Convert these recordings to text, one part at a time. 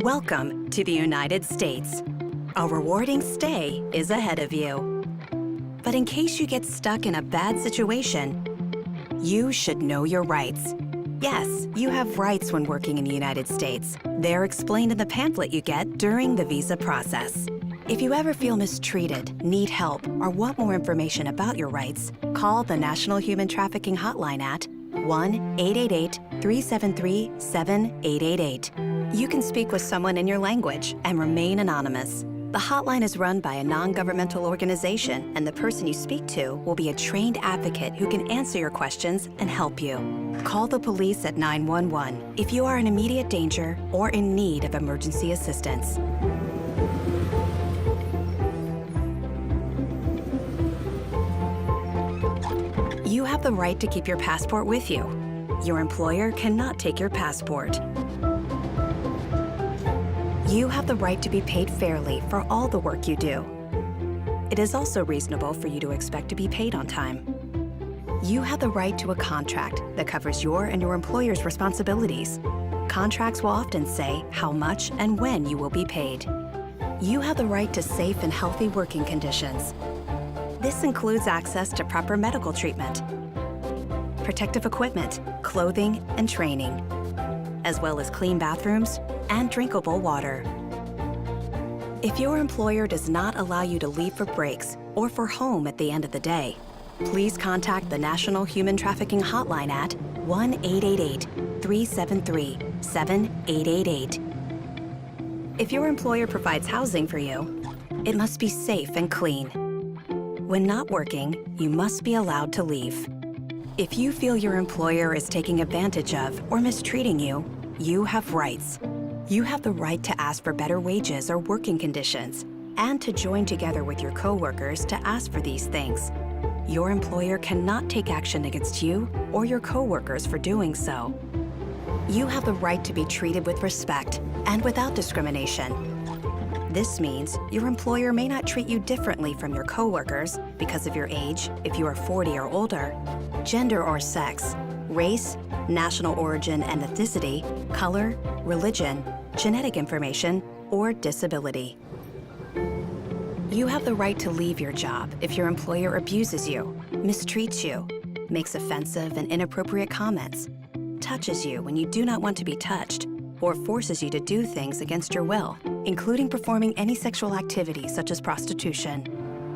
Welcome to the United States. A rewarding stay is ahead of you. But in case you get stuck in a bad situation, you should know your rights. Yes, you have rights when working in the United States. They're explained in the pamphlet you get during the visa process. If you ever feel mistreated, need help, or want more information about your rights, call the National Human Trafficking Hotline at 1-888-373-7888. You can speak with someone in your language and remain anonymous. The hotline is run by a non-governmental organization, and the person you speak to will be a trained advocate who can answer your questions and help you. Call the police at 911 if you are in immediate danger or in need of emergency assistance. You have the right to keep your passport with you. Your employer cannot take your passport. You have the right to be paid fairly for all the work you do. It is also reasonable for you to expect to be paid on time. You have the right to a contract that covers your and your employer's responsibilities. Contracts will often say how much and when you will be paid. You have the right to safe and healthy working conditions. This includes access to proper medical treatment, protective equipment, clothing, and training, as well as clean bathrooms and drinkable water. If your employer does not allow you to leave for breaks or for home at the end of the day, please contact the National Human Trafficking Hotline at 1-888-373-7888. If your employer provides housing for you, it must be safe and clean. When not working, you must be allowed to leave. If you feel your employer is taking advantage of or mistreating you, you have rights. You have the right to ask for better wages or working conditions, and to join together with your coworkers to ask for these things. Your employer cannot take action against you or your coworkers for doing so. You have the right to be treated with respect and without discrimination. This means your employer may not treat you differently from your coworkers because of your age, if you are 40 or older, gender or sex, race, national origin and ethnicity, color, religion, genetic information, or disability. You have the right to leave your job if your employer abuses you, mistreats you, makes offensive and inappropriate comments, touches you when you do not want to be touched, or forces you to do things against your will, including performing any sexual activity such as prostitution.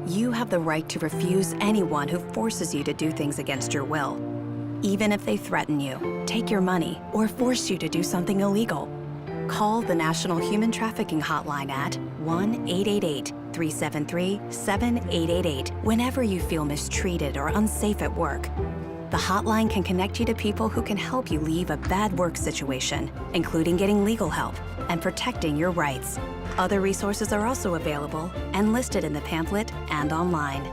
You have the right to refuse anyone who forces you to do things against your will, even if they threaten you, take your money, or force you to do something illegal. Call the National Human Trafficking Hotline at 1-888-373-7888 whenever you feel mistreated or unsafe at work. The hotline can connect you to people who can help you leave a bad work situation, including getting legal help and protecting your rights. Other resources are also available and listed in the pamphlet and online.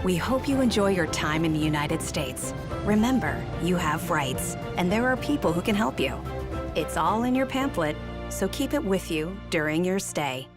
We hope you enjoy your time in the United States. Remember, you have rights, and there are people who can help you. It's all in your pamphlet, so keep it with you during your stay.